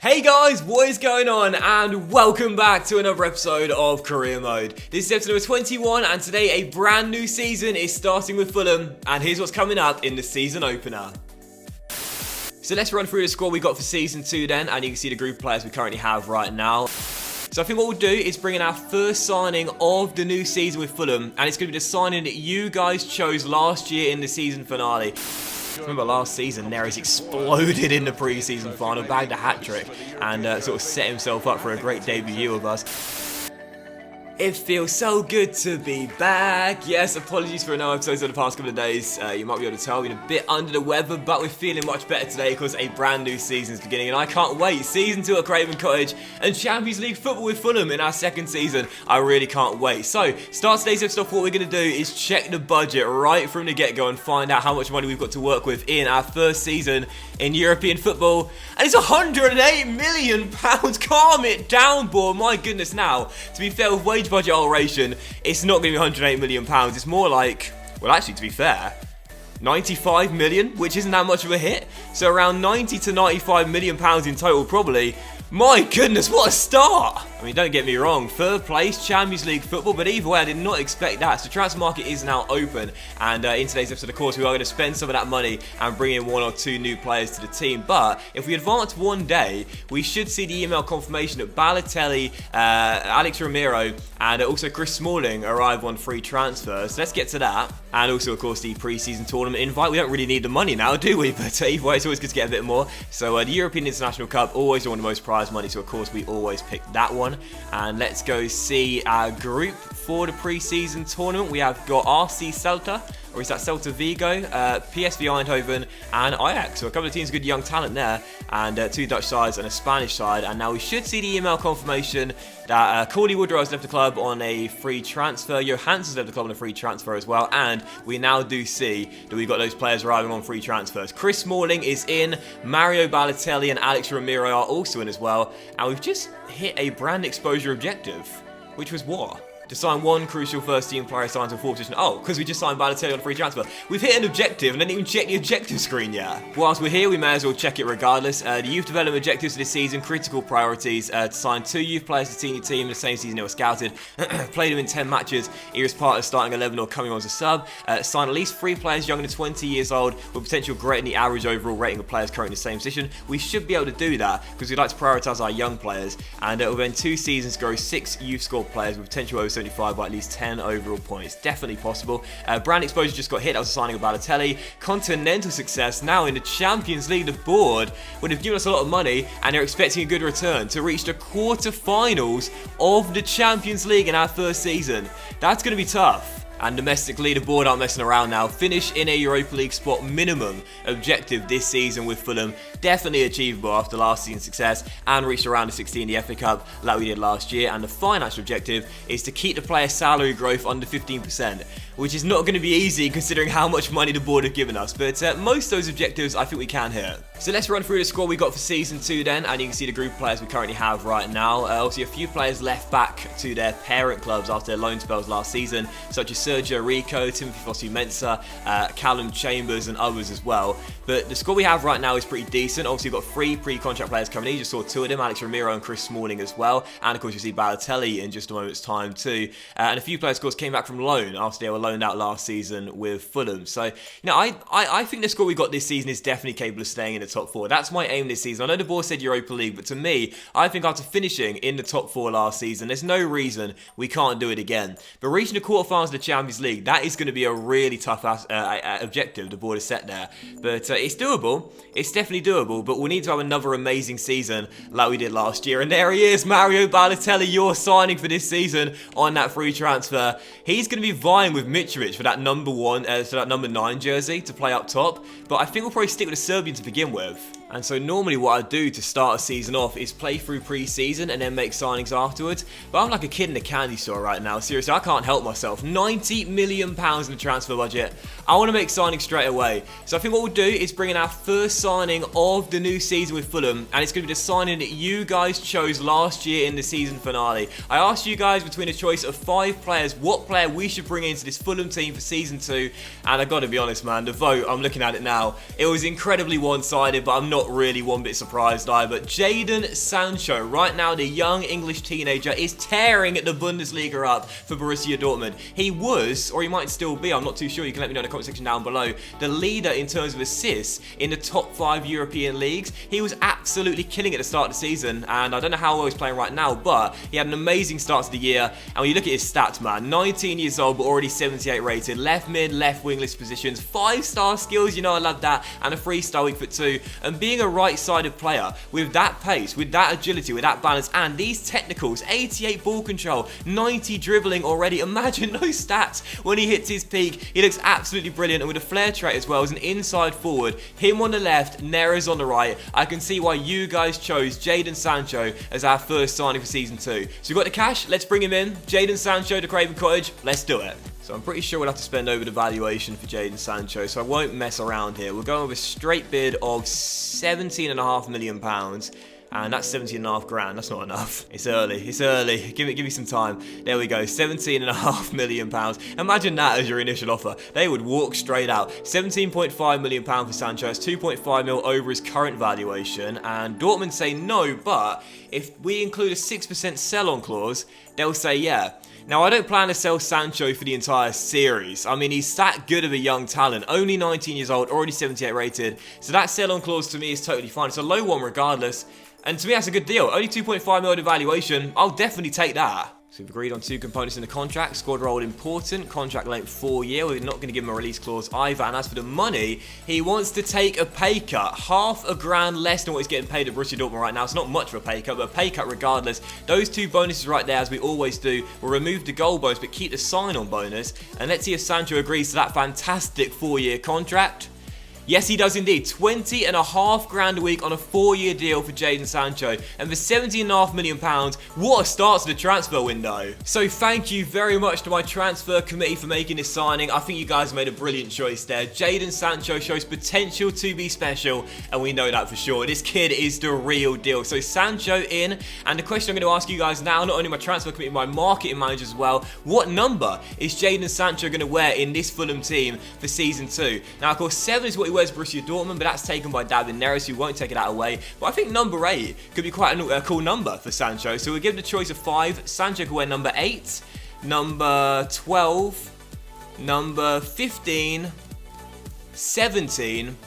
Hey guys, what is going on? And welcome back to another episode of Career Mode. This is episode number 21 and today a brand new season is starting with Fulham and here's what's coming up in the season opener. So let's run through the squad we got for season 2 then, and you can see the group of players we currently have right now. So I think what we'll do is bring in our first signing of the new season with Fulham, and it's going to be the signing that you guys chose last year in the season finale. Remember last season, Neres exploded in the pre-season final, bagged a hat-trick, and sort of set himself up for a great debut of us. It feels so good to be back. Yes, apologies for no episodes over the past couple of days. You might be able to tell we've been a bit under the weather, but we're feeling much better today because a brand new season is beginning, and I can't wait. Season 2 at Craven Cottage and Champions League football with Fulham in our second season. I really can't wait. So, start today's episode off. What we're going to do is check the budget right from the get-go and find out how much money we've got to work with in our first season in European football. And it's £108 million. Calm it down, boy. My goodness, now, to be fair, with wage budget alteration, it's not going to be £108 million. It's more like, well, actually, to be fair, 95 million, which isn't that much of a hit. So around 90 to 95 million pounds in total, probably. My goodness, what a start! I mean, don't get me wrong, third place, Champions League football, but either way, I did not expect that. So transfer market is now open, and in today's episode, of course, we are going to spend some of that money and bring in 1 or 2 new players to the team. But if we advance one day, we should see the email confirmation that Balotelli, Alex Romero, and also Chris Smalling arrive on free transfers. So let's get to that. And also, of course, the pre-season tournament invite. We don't really need the money now, do we? But either way, it's always good to get a bit more. So the European International Cup, always one of the most prized money. So, of course, we always pick that one. And let's go see our group for the pre-season tournament. We have got RC Celta, or is that Celta Vigo, PSV Eindhoven, and Ajax. So a couple of teams, good young talent there, and 2 Dutch sides and a Spanish side. And now we should see the email confirmation that Corley Woodrow has left the club on a free transfer. Johansson's left the club on a free transfer as well. And we now do see that we've got those players arriving on free transfers. Chris Smalling is in, Mario Balotelli and Alex Romero are also in as well. And we've just hit a brand exposure objective, which was what? To sign 1 crucial first team player assigned to a 4th position. Oh, because we just signed Balotelli on a free transfer. We've hit an objective and didn't even check the objective screen yet. Whilst we're here, we may as well check it regardless. The youth development objectives for this season, critical priorities, to sign 2 youth players to senior team in the same season they were scouted, played them in 10 matches, either as part of the starting 11 or coming on as a sub, sign at least 3 players younger than 20 years old with potential greater than the average overall rating of players currently in the same position. We should be able to do that because we'd like to prioritise our young players, and within 2 seasons grow 6 youth squad players with potential over 75 by at least 10 overall points. Definitely possible. Brand exposure just got hit. That was a signing of Balotelli. Continental success now in the Champions League. The board would have given us a lot of money and they're expecting a good return to reach the quarter-finals of the Champions League in our first season. That's going to be tough. And domestically, the board aren't messing around now. Finish in a Europa League spot minimum objective this season with Fulham. Definitely achievable after last season's success, and reach around the 16 in the FA Cup like we did last year. And the financial objective is to keep the player salary growth under 15%, which is not going to be easy considering how much money the board have given us. But most of those objectives I think we can hit. So let's run through the squad we got for season 2 then, and you can see the group of players we currently have right now. Obviously a few players left back to their parent clubs after their loan spells last season, such as Sergio Rico, Timothy Fosu-Mensah, Callum Chambers and others as well. But the squad we have right now is pretty decent. Obviously we've got 3 pre-contract players coming in. You just saw 2 of them, Alex Romero and Chris Smalling as well. And of course you see Balotelli in just a moment's time too. And a few players of course came back from loan after they were loaned out last season with Fulham. So, you know, I think the squad we got this season is definitely capable of staying in the top 4. That's my aim this season. I know the board said Europa League, but to me, I think after finishing in the top 4 last season, there's no reason we can't do it again. But reaching the quarterfinals of the Champions League, that is going to be a really tough objective the board has set there. But it's doable. It's definitely doable, but we'll need to have another amazing season like we did last year. And there he is, Mario Balotelli, your signing for this season on that free transfer. He's going to be vying with Mitrovic for that number 9 jersey to play up top. But I think we'll probably stick with the Serbian to begin with. And so normally what I do to start a season off is play through pre-season and then make signings afterwards. But I'm like a kid in a candy store right now. Seriously, I can't help myself. £90 million in the transfer budget. I want to make signings straight away. So I think what we'll do is bring in our first signing of the new season with Fulham. And it's going to be the signing that you guys chose last year in the season finale. I asked you guys between a choice of 5 players what player we should bring into this Fulham team for season 2. And I've got to be honest, man, the vote, I'm looking at it now, it was incredibly one-sided, but I'm not not really one bit surprised either. Jadon Sancho, right now the young English teenager, is tearing the Bundesliga up for Borussia Dortmund. He was, or he might still be, I'm not too sure, you can let me know in the comment section down below, the leader in terms of assists in the top 5 European leagues. He was absolutely killing it at the start of the season, and I don't know how well he's playing right now, but he had an amazing start to the year. And when you look at his stats, man, 19 years old but already 78 rated, left mid, left wing list positions, 5-star skills, you know I love that, and a 3-star weak foot too. And being a right-sided player with that pace, with that agility, with that balance, and these technicals, 88 ball control, 90 dribbling already. Imagine those stats when he hits his peak. He looks absolutely brilliant, and with a flair trait as well as an inside forward, him on the left, Neres on the right. I can see why you guys chose Jadon Sancho as our first signing for Season 2. So we've got the cash, let's bring him in. Jadon Sancho to Craven Cottage, let's do it. So I'm pretty sure we'll have to spend over the valuation for Jadon Sancho, so I won't mess around here. We're going with a straight bid of £17.5 million. And that's 17.5 grand. That's not enough. It's early. It's early. Give me some time. There we go. 17.5 million pounds. Imagine that as your initial offer. They would walk straight out. 17.5 million pounds for Sancho. That's 2.5 mil over his current valuation. And Dortmund say no, but if we include a 6% sell-on clause, they'll say yeah. Now, I don't plan to sell Sancho for the entire series. I mean, he's that good of a young talent. Only 19 years old, already 78 rated. So that sell-on clause to me is totally fine. It's a low one regardless. And to me, that's a good deal. Only 2.5 mil valuation. I'll definitely take that. So we've agreed on 2 components in the contract. Squad role important. Contract length 4 year. We're not going to give him a release clause either. And as for the money, he wants to take a pay cut. £half grand less than what he's getting paid at Borussia Dortmund right now. It's not much of a pay cut, but a pay cut regardless. Those 2 bonuses right there, as we always do. We'll remove the goal bonus, but keep the sign-on bonus. And let's see if Sancho agrees to that fantastic 4-year contract. Yes, he does indeed. 20.5 grand a week on a 4-year deal for Jadon Sancho. And for £17.5 million, what a start to the transfer window. So thank you very much to my transfer committee for making this signing. I think you guys made a brilliant choice there. Jadon Sancho shows potential to be special, and we know that for sure. This kid is the real deal. So Sancho in, and the question I'm going to ask you guys now, not only my transfer committee, my marketing manager as well, what number is Jadon Sancho going to wear in this Fulham team for Season 2? Now, of course, 7 is what he wears Borussia Dortmund, but that's taken by David Neres, who won't take it out away. But I think number 8 could be quite a cool number for Sancho. So we'll give the choice of 5. Sancho could wear number 8, number 12, number 15, 17,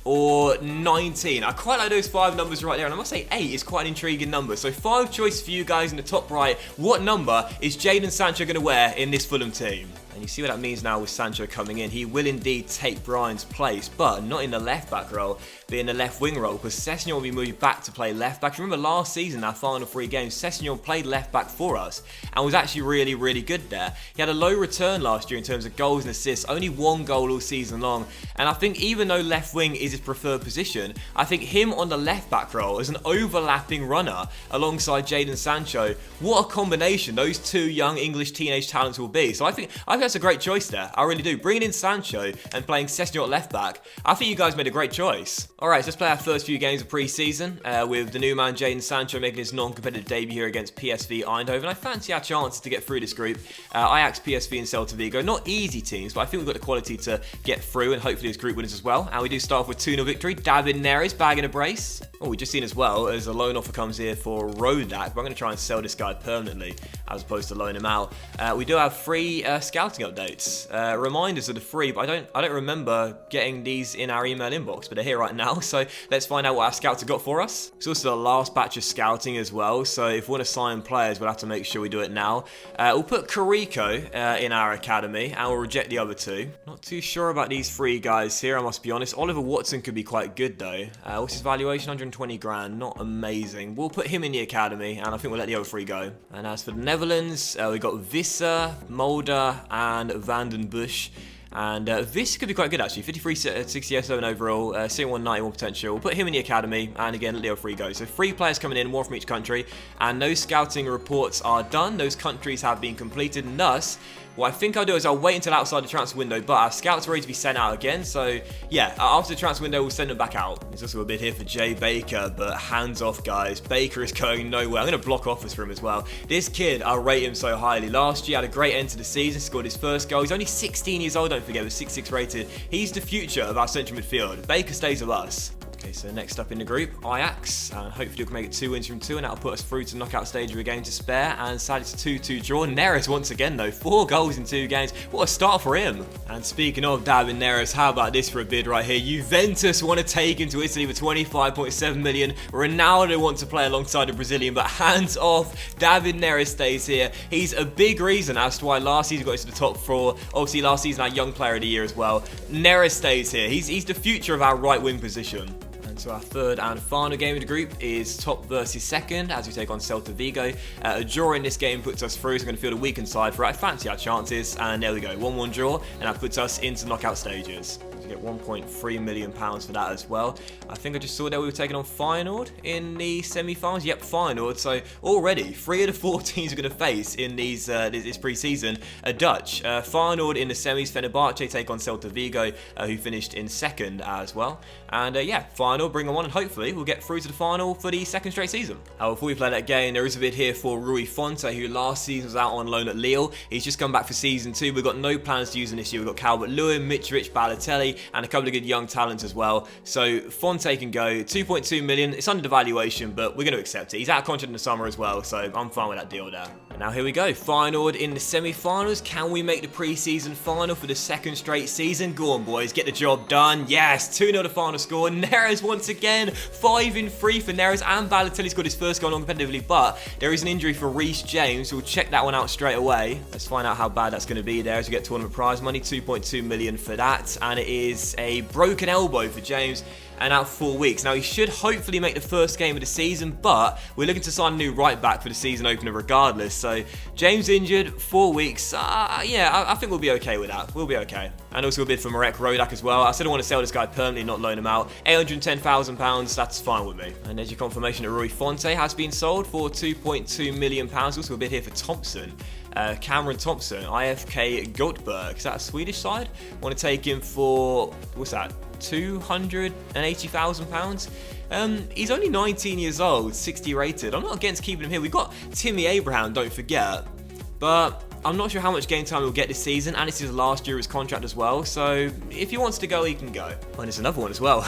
or 19. I quite like those 5 numbers right there, and I must say 8 is quite an intriguing number. So 5 choices for you guys in the top right. What number is Jadon Sancho going to wear in this Fulham team? And you see what that means now with Sancho coming in. He will indeed take Brian's place, but not in the left-back role, but in the left-wing role, because Sessegnon will be moved back to play left-back. Remember last season, our final 3 games, Sessegnon played left-back for us and was actually really, really good there. He had a low return last year in terms of goals and assists, only 1 goal all season long. And I think even though left-wing is his preferred position, I think him on the left-back role as an overlapping runner alongside Jadon Sancho, what a combination those 2 young English teenage talents will be. So I think that's a great choice there. I really do. Bringing in Sancho and playing Sessegnon at left back, I think you guys made a great choice. Alright, so let's play our first few games of pre-season with the new man Jadon Sancho making his non-competitive debut here against PSV Eindhoven. I fancy our chances to get through this group. Ajax, PSV and Celta Vigo. Not easy teams, but I think we've got the quality to get through and hopefully as group winners as well. And we do start off with 2-0 victory. David Neres bagging a brace. Oh, we've just seen as well as a loan offer comes here for Rodak, but I'm going to try and sell this guy permanently as opposed to loan him out. We do have free scouting updates. Reminders of the free, but I don't remember getting these in our email inbox, but they're here right now. So let's find out what our scouts have got for us. It's also the last batch of scouting as well. So if we want to sign players, we'll have to make sure we do it now. We'll put Carrico in our academy, and we'll reject the other 2. Not too sure about these 3 guys here, I must be honest. Oliver Watson could be quite good though. What's his valuation? 120 grand. Not amazing. We'll put him in the academy, and I think we'll let the other 3 go. And as for the Netherlands, we got Visser, Mulder, and Van den Busch. And this could be quite good actually. 53, 67 overall, 71, 91 potential. We'll put him in the academy, and again, let the other 3 go. So 3 players coming in, 1 from each country, and those scouting reports are done. Those countries have been completed, and thus, what I think I'll do is I'll wait until outside the transfer window, but our scouts are ready to be sent out again. So yeah, after the transfer window, we'll send them back out. There's also a bid here for Jay Baker, but hands off, guys. Baker is going nowhere. I'm going to block offers for him as well. This kid, I rate him so highly. Last year, had a great end to the season, scored his first goal. He's only 16 years old, don't forget, with 6'6 rated. He's the future of our central midfield. Baker stays with us. Okay, so next up in the group, Ajax, and hopefully we can make it 2 wins from 2, and that'll put us through to the knockout stage with a game to spare, and sadly it's a 2-2 draw. Neres once again though, 4 goals in 2 games, what a start for him. And speaking of David Neres, how about this for a bid right here? Juventus want to take him to Italy for 25.7 million, Ronaldo wants to play alongside the Brazilian, but hands off, David Neres stays here. He's a big reason as to why last season got into the top 4, obviously last season our young player of the year as well. Neres stays here, he's the future of our right wing position. So our third and final game of the group is top versus second as we take on Celta Vigo. A draw in this game puts us through, so we're going to field a weakened side for it. I fancy our chances, and there we go, 1-1 draw, and that puts us into knockout stages. We get £1.3 million for that as well. I think I just saw that we were taking on Feyenoord in the semi-finals. Yep, Feyenoord. So already 3 of the 4 teams we're going to face in these this pre-season are Dutch. Feyenoord in the semis, Fenerbahce take on Celta Vigo, who finished in second as well. And yeah, Feyenoord bring on, and hopefully we'll get through to the final for the 2nd straight season. Before we play that game, there is a bid here for Rui Fonte, who last season was out on loan at Lille. He's just come back for season 2. We've got no plans to use him this year. We've got Calvert-Lewin, Mitrovic, Balotelli, and a couple of good young talents as well. So Fonte can go. 2.2 million. It's under the valuation, but we're going to accept it. He's out of contract in the summer as well, so I'm fine with that deal there. And now here we go. Feyenoord in the semi-finals. Can we make the pre-season final for the 2nd straight season? Go on, boys. Get the job done. Yes, 2-0 the final score. Neres once again. 5 in 3 for Neres, and Balotelli's got his first goal non-competitively, but there is an injury for Reece James. We'll check that one out straight away. Let's find out how bad that's going to be there as we get tournament prize money. 2.2 million for that, and it is a broken elbow for James, and out for 4 weeks. Now, he should hopefully make the first game of the season, but we're looking to sign a new right back for the season opener regardless. So, James injured, 4 weeks. Yeah, I think we'll be okay with that. We'll be okay. And also a bid for Marek Rodak as well. I said I want to sell this guy permanently, not loan him out. £810,000, that's fine with me. And there's your confirmation that Rui Fonte has been sold for £2.2 million. Also a bid here for Thompson. Cameron Thompson, IFK Göteborg. Is that a Swedish side? Want to take him for, what's that, £280,000? He's only 19 years old, 60 rated. I'm not against keeping him here. We've got Timmy Abraham, don't forget. But I'm not sure how much game time he'll get this season, and it's his last year of his contract as well, so if he wants to go, he can go. And there's another one as well,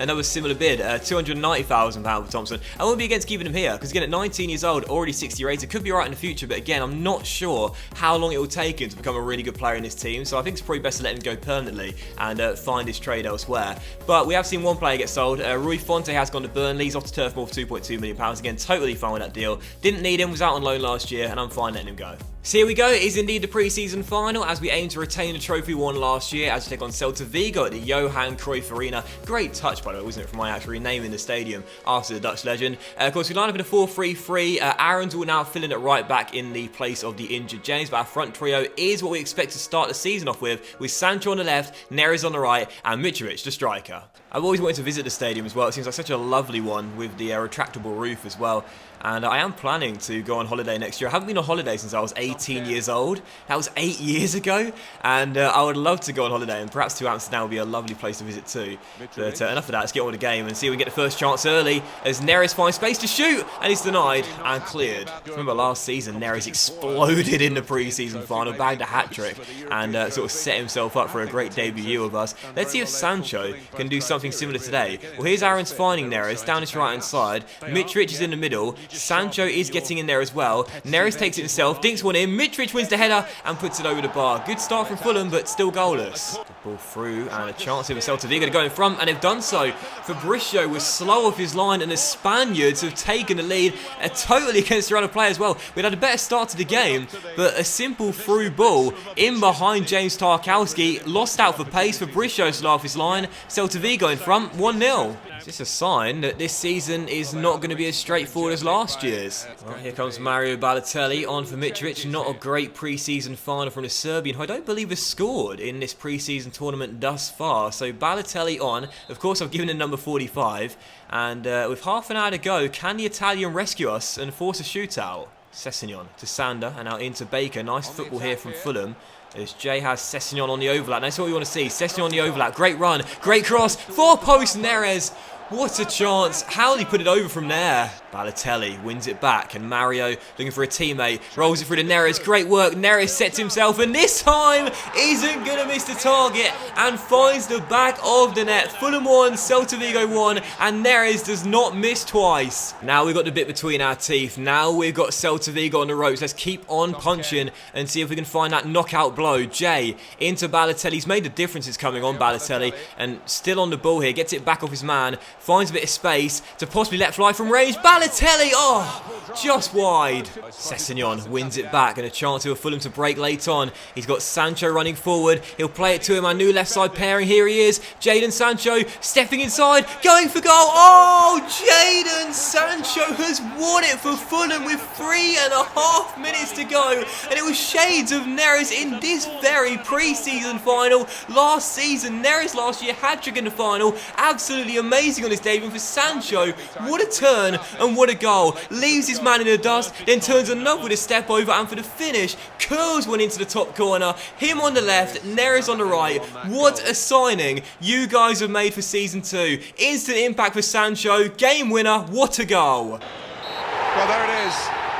another similar bid, £290,000 for Thompson. I won't be against keeping him here, because again, at 19 years old, already 60 rated, could be alright in the future, but again, I'm not sure how long it will take him to become a really good player in this team, so I think it's probably best to let him go permanently and find his trade elsewhere. But we have seen one player get sold. Rui Fonte has gone to Burnley. He's off to Turf Moor for £2.2 million. Again, totally fine with that deal. Didn't need him, was out on loan last year, and I'm fine letting him go. So here we go, it is indeed the pre-season final as we aim to retain the trophy won last year as we take on Celta Vigo at the Johan Cruyff Arena. Great touch, by the way, wasn't it, from Ajax renaming the stadium after the Dutch legend. Of course, we line up in a 4-3-3. Aarons will now fill in at right back in the place of the injured James, but our front trio is what we expect to start the season off with Sancho on the left, Neres on the right, and Mitrovic, the striker. I've always wanted to visit the stadium as well. It seems like such a lovely one with the retractable roof as well. And I am planning to go on holiday next year. I haven't been on holiday since I was 18 years old. That was 8 years ago. And I would love to go on holiday. And perhaps to Amsterdam would be a lovely place to visit too. But enough of that. Let's get on with the game and see if we get the first chance early. As Neres finds space to shoot. And it's denied and cleared. Remember last season, Neres exploded in the pre-season final. Bagged a hat-trick. And sort of set himself up for a great debut of us. Let's see if Sancho can do something similar today. Well, here's Aarons finding Neres down his right-hand side. Mitrovic is in the middle. Sancho is getting in there as well. Neres takes it himself, dinks one in. Mitrovic wins the header and puts it over the bar. Good start from Fulham, but still goalless. The ball through and a chance here for Celta Vigo to go in front, and they've done so. Fabrizio was slow off his line, and the Spaniards have taken the lead totally against their other player as well. We'd had a better start to the game, but a simple through ball in behind James Tarkowski. Lost out for pace. Fabrizio slow off his line. Celta Vigo in front, 1-0. It's a sign that this season is not going to be as straightforward as last year's. Well, here comes Mario Balotelli on for Mitrovic. Not a great pre-season final from the Serbian, who I don't believe has scored in this pre-season tournament thus far. So Balotelli on. Of course, I've given him number 45. And with half an hour to go, can the Italian rescue us and force a shootout? Sessegnon to Sander and out into Baker. Nice football here from Fulham. As Jay has Sessegnon on the overlap. That's what we want to see. Sessegnon on the overlap. Great run. Great cross. 4 post Neres. What a chance. How did he put it over from there? Balotelli wins it back, and Mario, looking for a teammate, rolls it through to Neres. Great work. Neres sets himself, and this time isn't going to miss the target and finds the back of the net. Fulham 1, Celta Vigo 1, and Neres does not miss twice. Now we've got the bit between our teeth. Now we've got Celta Vigo on the ropes. Let's keep on punching and see if we can find that knockout blow. Jay into Balotelli. He's made the differences coming on Balotelli, and still on the ball here. Gets it back off his man. Finds a bit of space to possibly let fly from range. Balotelli, oh, just wide. Sessegnon wins it back, and a chance for Fulham to break late on. He's got Sancho running forward. He'll play it to him. Our new left side pairing. Here he is. Jadon Sancho stepping inside, going for goal. Oh, Jadon Sancho has won it for Fulham with 3.5 minutes to go. And it was shades of Neres in this very pre-season final. Last season, Neres last year hat-trick in the final. Absolutely amazing on his debut for Sancho. What a turn and what a goal. Leaves his man in the dust, then turns another with a step over, and for the finish, curls one into the top corner. Him on the left, Neres on the right. What a signing you guys have made for Season 2. Instant impact for Sancho. Game winner. What a goal. Well, there it is.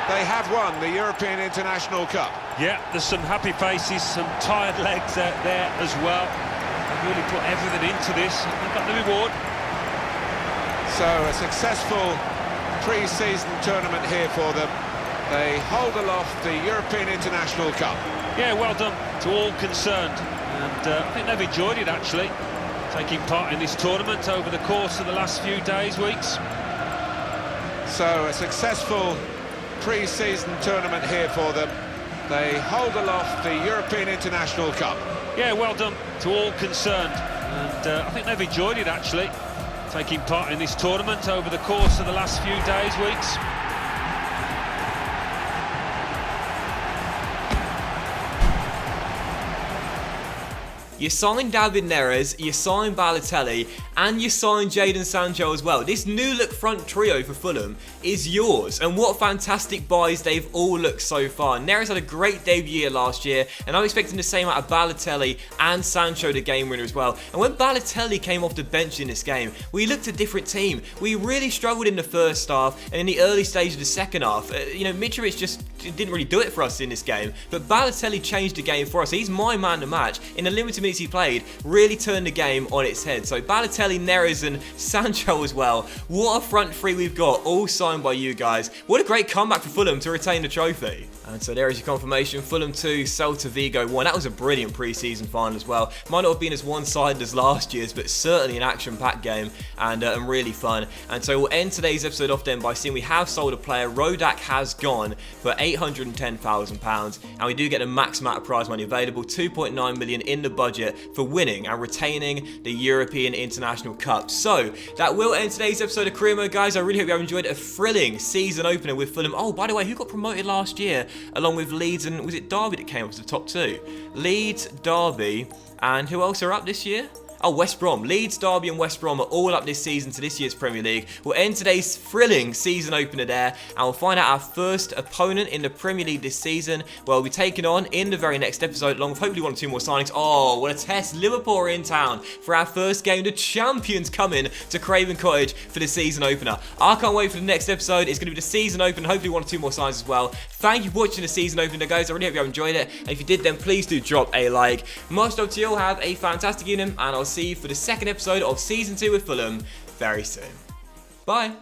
They have won the European International Cup. Yeah, there's some happy faces, some tired legs out there as well. They've really put everything into this, and they've got the reward. So a successful pre-season tournament here for them. They hold aloft the European International Cup. Yeah, well done to all concerned, and I think they've enjoyed it actually, taking part in this tournament over the course of the last few days, weeks. So a successful pre-season tournament here for them. They hold aloft the European International Cup. Yeah, well done to all concerned, and I think they've enjoyed it actually, taking part in this tournament over the course of the last few days, weeks. You signed David Neres, you signed Balotelli, and you signed Jadon Sancho as well. This new look front trio for Fulham is yours, and what fantastic buys they've all looked so far. Neres had a great debut last year, and I'm expecting the same out of Balotelli and Sancho, the game winner as well. And when Balotelli came off the bench in this game, we looked a different team. We really struggled in the first half, and in the early stage of the second half. Mitrovic just didn't really do it for us in this game, but Balotelli changed the game for us. He's my man to match. In the limited minutes he played, really turned the game on its head. So Balotelli, Neres and Sancho as well. What a front three we've got, all signed by you guys. What a great comeback for Fulham to retain the trophy. And so there is your confirmation. Fulham 2, Celta Vigo 1. That was a brilliant pre-season final as well. Might not have been as one-sided as last year's, but certainly an action-packed game and really fun. And so we'll end today's episode off then by seeing we have sold a player. Rodak has gone for £810,000, and we do get the max amount of prize money available, 2.9 million in the budget for winning and retaining the European International Cup. So that will end today's episode of Career Mode, guys. I really hope you have enjoyed a thrilling season opener with Fulham. Oh, by the way, who got promoted last year along with Leeds, and was it Derby that came up to the top two? Leeds, Derby, and who else are up this year? Oh, West Brom. Leeds, Derby and West Brom are all up this season to this year's Premier League. We'll end today's thrilling season opener there, and we'll find out our first opponent in the Premier League this season. Well, we'll be taking on in the very next episode, along with hopefully one or two more signings. Oh, what a test. Liverpool are in town for our first game. The champions coming to Craven Cottage for the season opener. I can't wait for the next episode. It's going to be the season opener, hopefully one or two more signs as well. Thank you for watching the season opener, guys. I really hope you have enjoyed it, and if you did, then please do drop a like. Much love to you all. Have a fantastic evening, and I'll see you for the second episode of Season 2 with Fulham very soon. Bye.